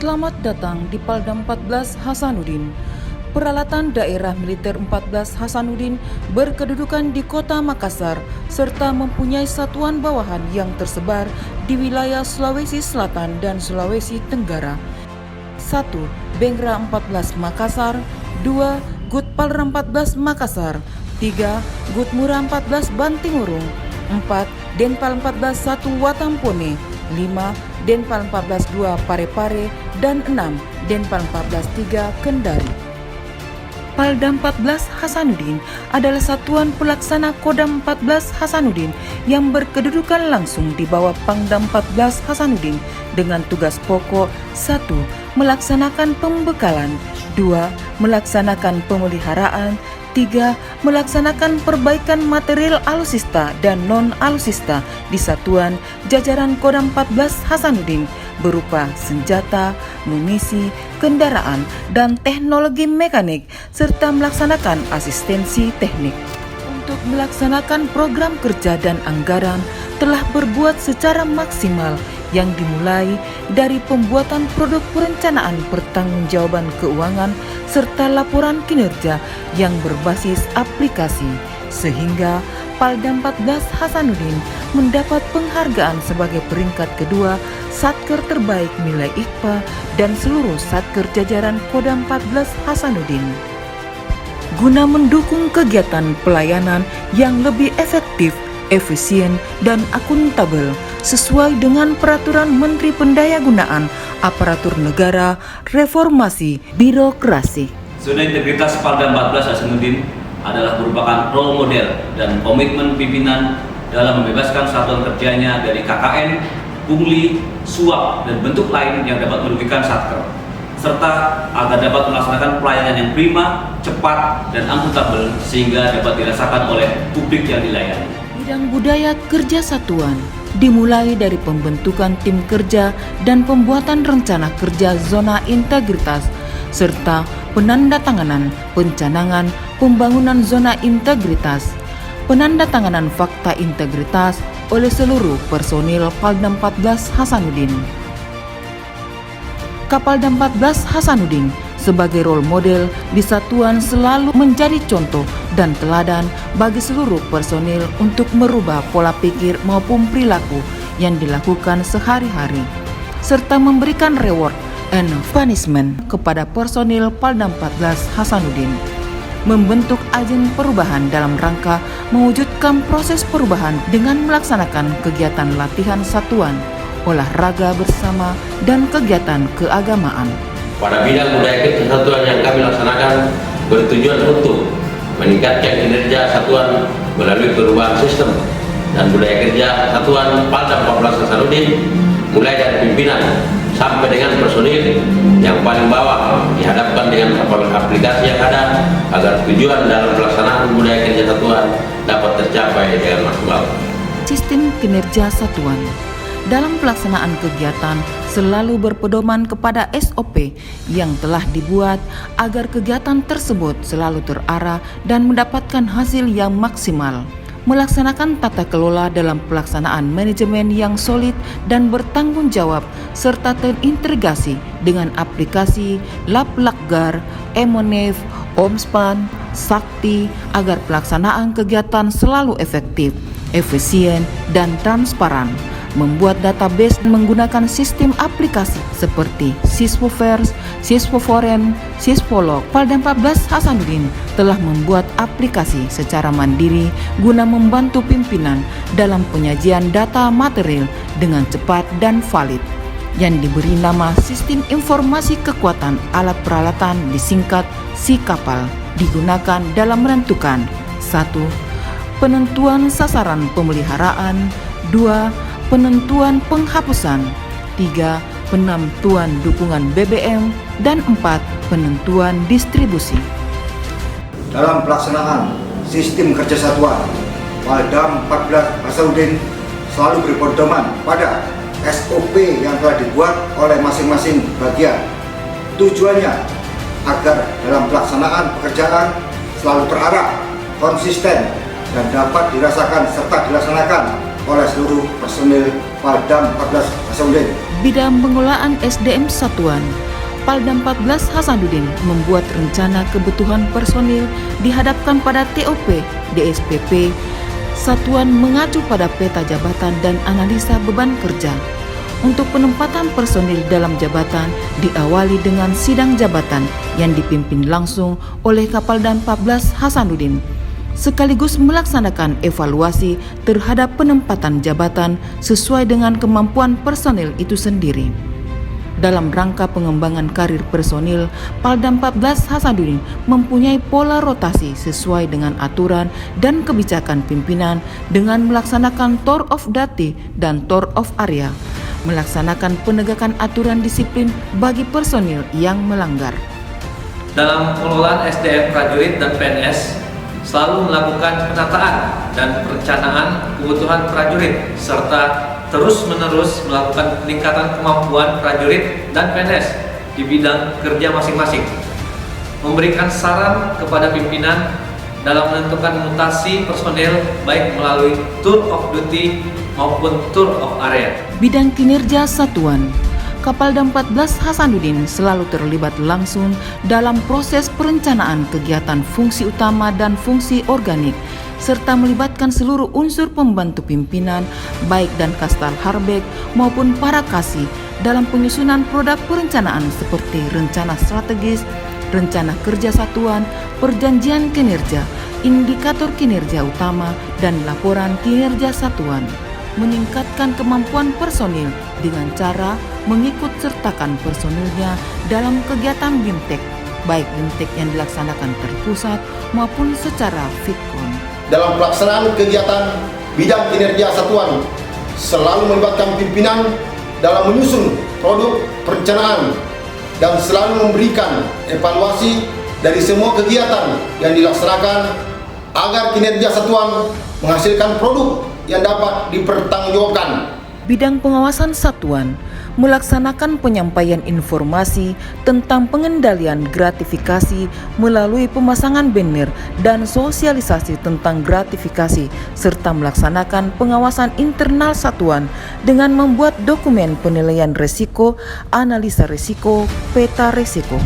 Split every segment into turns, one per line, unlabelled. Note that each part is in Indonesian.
Selamat datang di Paldam 14 Hasanuddin. Peralatan Daerah Militer 14 Hasanuddin berkedudukan di Kota Makassar serta mempunyai satuan bawahan yang tersebar di wilayah Sulawesi Selatan dan Sulawesi Tenggara. 1. Bengra 14 Makassar. 2. Gutpalra 14 Makassar. 3. Gutmura 14 Bantimurung. 4. Denpal 14 1 Watampone. 5. Denpal 14 2 Parepare dan 6 Denpal 14 3 Kendari. Paldam 14 Hasanuddin adalah satuan pelaksana Kodam 14 Hasanuddin yang berkedudukan langsung di bawah Pangdam 14 Hasanuddin dengan tugas pokok 1. Melaksanakan pembekalan, 2. Melaksanakan pemeliharaan, 3. Melaksanakan perbaikan material alusista dan non-alusista di satuan jajaran Kodam 14 Hasanuddin berupa senjata, munisi, kendaraan, dan teknologi mekanik, serta melaksanakan asistensi teknik. Untuk melaksanakan program kerja dan anggaran telah berbuat secara maksimal yang dimulai dari pembuatan produk perencanaan pertanggungjawaban keuangan serta laporan kinerja yang berbasis aplikasi, sehingga Paldam 14 Hasanuddin mendapat penghargaan sebagai peringkat kedua Satker terbaik nilai IKPA dan seluruh Satker jajaran Kodam 14 Hasanuddin. Guna mendukung kegiatan pelayanan yang lebih efektif, efisien, dan akuntabel sesuai dengan Peraturan Menteri Pendayagunaan Aparatur Negara Reformasi Birokrasi.
Zona integritas Paldam 14 Hasanuddin adalah merupakan role model dan komitmen pimpinan dalam membebaskan satuan kerjanya dari KKN, pungli, suap, dan bentuk lain yang dapat merugikan Satker, serta agar dapat melaksanakan pelayanan yang prima, cepat, dan akuntabel sehingga dapat dirasakan oleh publik yang dilayani.
Bidang budaya kerja satuan dimulai dari pembentukan tim kerja dan pembuatan rencana kerja zona integritas serta penandatanganan pencanangan pembangunan zona integritas, penandatanganan fakta integritas oleh seluruh personil Paldam 14 Hasanuddin. Kapaldam 14 Hasanuddin sebagai role model di satuan selalu menjadi contoh dan teladan bagi seluruh personil untuk merubah pola pikir maupun perilaku yang dilakukan sehari-hari, serta memberikan reward and punishment kepada personil Paldam 14 Hasanuddin. Membentuk agen perubahan dalam rangka mewujudkan proses perubahan dengan melaksanakan kegiatan latihan satuan, olahraga bersama, dan kegiatan keagamaan.
Pada bidang budaya kerja satuan yang kami laksanakan bertujuan untuk meningkatkan kinerja satuan melalui perubahan sistem dan budaya kerja satuan Paldam 14 Hasanuddin mulai dari pimpinan sampai dengan personil yang paling bawah dihadapkan dengan aplikasi yang ada agar tujuan dalam pelaksanaan budaya kerja satuan dapat tercapai dengan maksimal.
Sistem kinerja satuan dalam pelaksanaan kegiatan selalu berpedoman kepada SOP yang telah dibuat agar kegiatan tersebut selalu terarah dan mendapatkan hasil yang maksimal. Melaksanakan tata kelola dalam pelaksanaan manajemen yang solid dan bertanggung jawab serta terintegrasi dengan aplikasi Laplakgar, Emonev, Omspan, Sakti agar pelaksanaan kegiatan selalu efektif, efisien, dan transparan. Membuat database menggunakan sistem aplikasi seperti Siswovers, Siswoforen, Siswolog. Paldam 14 Hasanuddin telah membuat aplikasi secara mandiri guna membantu pimpinan dalam penyajian data material dengan cepat dan valid, yang diberi nama Sistem Informasi Kekuatan Alat Peralatan disingkat SIKAPAL, digunakan dalam menentukan 1. Penentuan sasaran pemeliharaan, 2. Penentuan penghapusan, 3. Penentuan dukungan BBM, dan 4. Penentuan distribusi.
Dalam pelaksanaan sistem kerja satuan, Paldam 14 Hasanuddin selalu berpedoman pada SOP yang telah dibuat oleh masing-masing bagian. Tujuannya agar dalam pelaksanaan pekerjaan selalu terarah, konsisten, dan dapat dirasakan serta dilaksanakan oleh seluruh personil Paldam 14 Hasanuddin.
Bidang Pengelolaan SDM Satuan Paldam 14 Hasanuddin membuat rencana kebutuhan personil dihadapkan pada TOP DSPP. Satuan mengacu pada peta jabatan dan analisa beban kerja. Untuk penempatan personil dalam jabatan diawali dengan sidang jabatan yang dipimpin langsung oleh Kapaldam 14 Hasanuddin, sekaligus melaksanakan evaluasi terhadap penempatan jabatan sesuai dengan kemampuan personil itu sendiri. Dalam rangka pengembangan karir personil, Paldam 14 Hasanuddin mempunyai pola rotasi sesuai dengan aturan dan kebijakan pimpinan dengan melaksanakan tour of duty dan tour of area, melaksanakan penegakan aturan disiplin bagi personil yang melanggar.
Dalam pengelolaan SDM prajurit dan PNS, selalu melakukan penataan dan perencanaan kebutuhan prajurit serta terus-menerus melakukan peningkatan kemampuan prajurit dan PNS di bidang kerja masing-masing. Memberikan saran kepada pimpinan dalam menentukan mutasi personel baik melalui tour of duty maupun tour of area.
Bidang kinerja satuan Kapaldam 14 Hasanuddin selalu terlibat langsung dalam proses perencanaan kegiatan fungsi utama dan fungsi organik, serta melibatkan seluruh unsur pembantu pimpinan, baik dan Kastal Harbek maupun para kasih dalam penyusunan produk perencanaan seperti rencana strategis, rencana kerja satuan, perjanjian kinerja, indikator kinerja utama, dan laporan kinerja satuan. Meningkatkan kemampuan personil dengan cara mengikut sertakan personilnya dalam kegiatan BIMTEK, baik BIMTEK yang dilaksanakan terpusat maupun secara Fitkon.
Dalam pelaksanaan kegiatan bidang kinerja satuan, selalu melibatkan pimpinan dalam menyusun produk perencanaan dan selalu memberikan evaluasi dari semua kegiatan yang dilaksanakan agar kinerja satuan menghasilkan produk yang dapat dipertanggungjawabkan.
Bidang pengawasan satuan melaksanakan penyampaian informasi tentang pengendalian gratifikasi melalui pemasangan banner dan sosialisasi tentang gratifikasi, serta melaksanakan pengawasan internal satuan dengan membuat dokumen penilaian risiko, analisa risiko, peta risiko,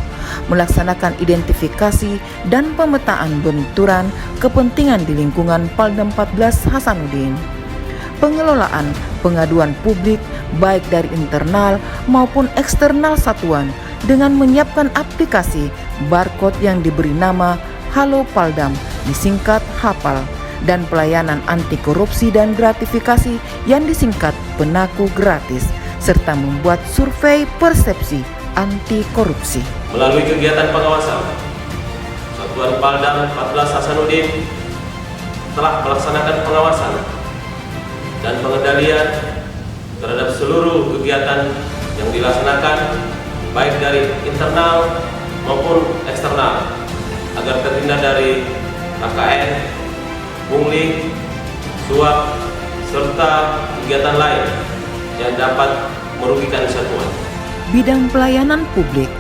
melaksanakan identifikasi dan pemetaan benturan kepentingan di lingkungan Paldam 14 Hasanuddin. Pengelolaan pengaduan publik baik dari internal maupun eksternal satuan dengan menyiapkan aplikasi barcode yang diberi nama Halo Paldam, disingkat HAPAL, dan pelayanan anti korupsi dan gratifikasi yang disingkat Penaku Gratis, serta membuat survei persepsi anti korupsi.
Melalui kegiatan pengawasan, Satuan Paldam 14 Hasanuddin telah melaksanakan pengawasan dan pengendalian terhadap seluruh kegiatan yang dilaksanakan baik dari internal maupun eksternal agar terhindar dari KKN, pungli, suap, serta kegiatan lain yang dapat merugikan satuan.
Bidang pelayanan publik,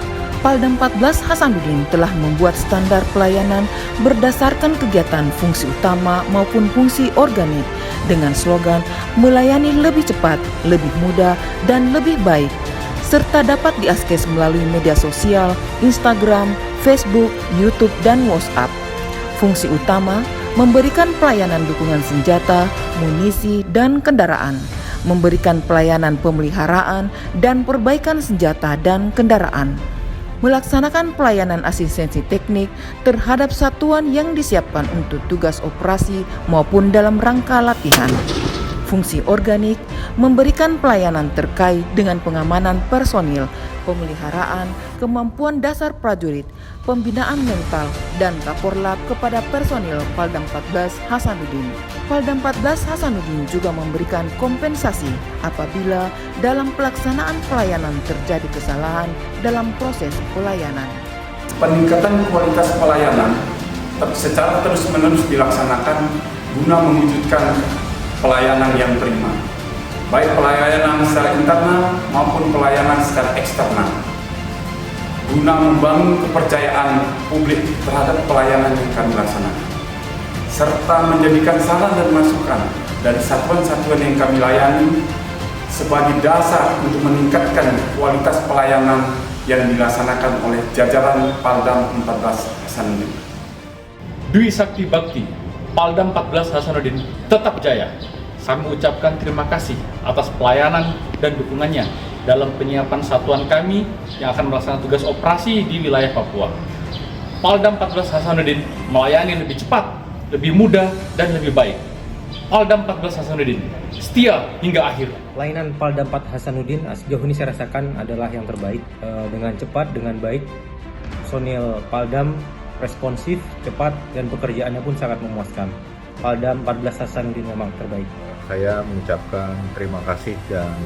Paldam 14 Hasanuddin telah membuat standar pelayanan berdasarkan kegiatan fungsi utama maupun fungsi organik dengan slogan melayani lebih cepat, lebih mudah, dan lebih baik, serta dapat diakses melalui media sosial, Instagram, Facebook, YouTube, dan WhatsApp. Fungsi utama memberikan pelayanan dukungan senjata, munisi, dan kendaraan, memberikan pelayanan pemeliharaan dan perbaikan senjata dan kendaraan, melaksanakan pelayanan asistensi teknik terhadap satuan yang disiapkan untuk tugas operasi maupun dalam rangka latihan. Fungsi organik memberikan pelayanan terkait dengan pengamanan personil, pemeliharaan, kemampuan dasar prajurit, pembinaan mental, dan kaporlap kepada personil Paldam 14 Hasanuddin. Paldam 14 Hasanuddin juga memberikan kompensasi apabila dalam pelaksanaan pelayanan terjadi kesalahan dalam proses pelayanan.
Peningkatan kualitas pelayanan secara terus-menerus dilaksanakan guna mewujudkan pelayanan yang prima, baik pelayanan secara internal maupun pelayanan secara eksternal, guna membangun kepercayaan publik terhadap pelayanan yang kami laksanakan, serta menjadikan saran dan masukan dari satuan-satuan yang kami layani sebagai dasar untuk meningkatkan kualitas pelayanan yang dilaksanakan oleh jajaran Paldam 14 Hasanuddin.
Dwi Sakti Bakti, Paldam 14 Hasanuddin tetap jaya. Saya mengucapkan terima kasih atas pelayanan dan dukungannya dalam penyiapan satuan kami yang akan melaksanakan tugas operasi di wilayah Papua. Paldam 14 Hasanuddin melayani lebih cepat, lebih mudah, dan lebih baik. Paldam 14 Hasanuddin setia hingga akhir.
Pelayanan Paldam 4 Hasanuddin sejauh ini saya rasakan adalah yang terbaik, dengan cepat, dengan baik. Personil Paldam responsif, cepat, dan pekerjaannya pun sangat memuaskan. Paldam 14 Hasanuddin memang terbaik.
Saya mengucapkan terima kasih dan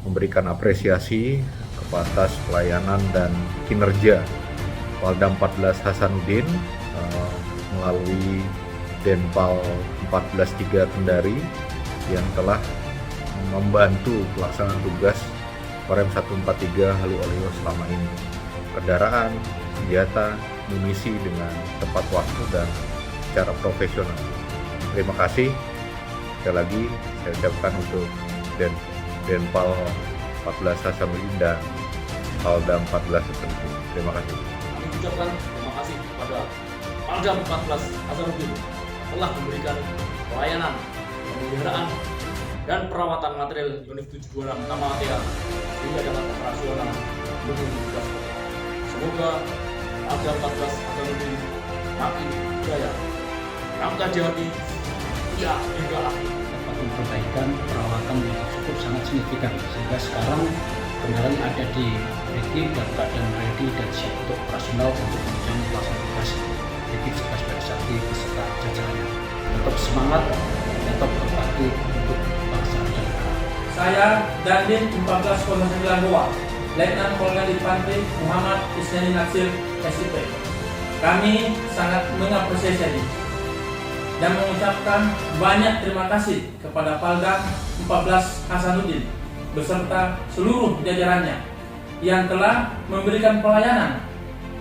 memberikan apresiasi kepada pelayanan dan kinerja Paldam 14 Hasanuddin melalui Denpal 14-3 Kendari yang telah membantu pelaksanaan tugas Korem 143 Halu Oleo selama ini. Kendaraan, senjata, munisi dengan tepat waktu dan secara profesional. Terima kasih. Sekali lagi saya ucapkan untuk Denpal 14 Hasanuddin dan Paldam 14 Hasanuddin. Terima kasih.
Kami ucapkan terima kasih kepada Paldam 14 Hasanuddin telah memberikan pelayanan, pemeliharaan, dan perawatan material unit 726 Tamatea sehingga dapat operasional mendukung tugas. Semoga Paldam 14 Hasanuddin makin jaya, angkat jati, ya hingga akhir.
Dapat memperbaikan perawatan yang cukup sangat signifikan sehingga sekarang kendaraan ada di ready dan keadaan ready dan siap untuk operasional untuk kemudian melaksanakan tugas ekip sebagai sakti beserta jajarannya. Tetap semangat, tetap berbakti untuk bangsa dan negara.
Saya Dandim 14,9 Goa, Letnan Kolonel Infantri Muhammad Isnani Natsir, SIP. Kami sangat mengapresiasi dan mengucapkan banyak terima kasih kepada Paldam 14 Hasanuddin beserta seluruh jajarannya yang telah memberikan pelayanan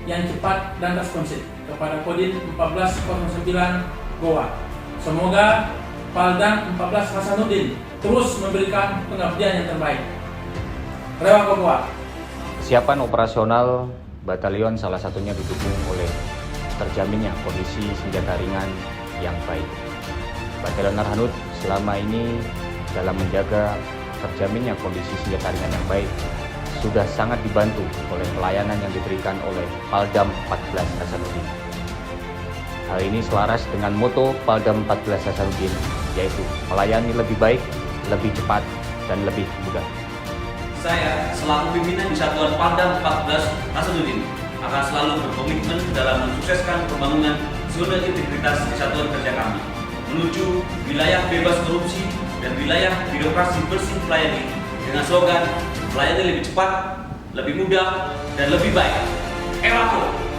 yang cepat dan responsif kepada Kodim 1409 Goa. Semoga Paldam 14 Hasanuddin terus memberikan pengabdian yang terbaik. Rewa Goa.
Kesiapan operasional batalion salah satunya didukung oleh terjaminnya kondisi senjata ringan yang baik. Batalion Arhanud selama ini dalam menjaga terjaminnya kondisi senjata ringan yang baik sudah sangat dibantu oleh pelayanan yang diberikan oleh Paldam 14 Hasanuddin. Hal ini selaras dengan moto Paldam 14 Hasanuddin, yaitu melayani lebih baik, lebih cepat, dan lebih mudah.
Saya selaku pimpinan di Satuan Paldam 14 Hasanuddin akan selalu berkomitmen dalam mensukseskan pembangunan zona integritas di satuan kerja kami menuju wilayah bebas korupsi dan wilayah birokrasi bersih pelayani dengan slogan melayani lebih cepat, lebih mudah, dan lebih baik. Ewako!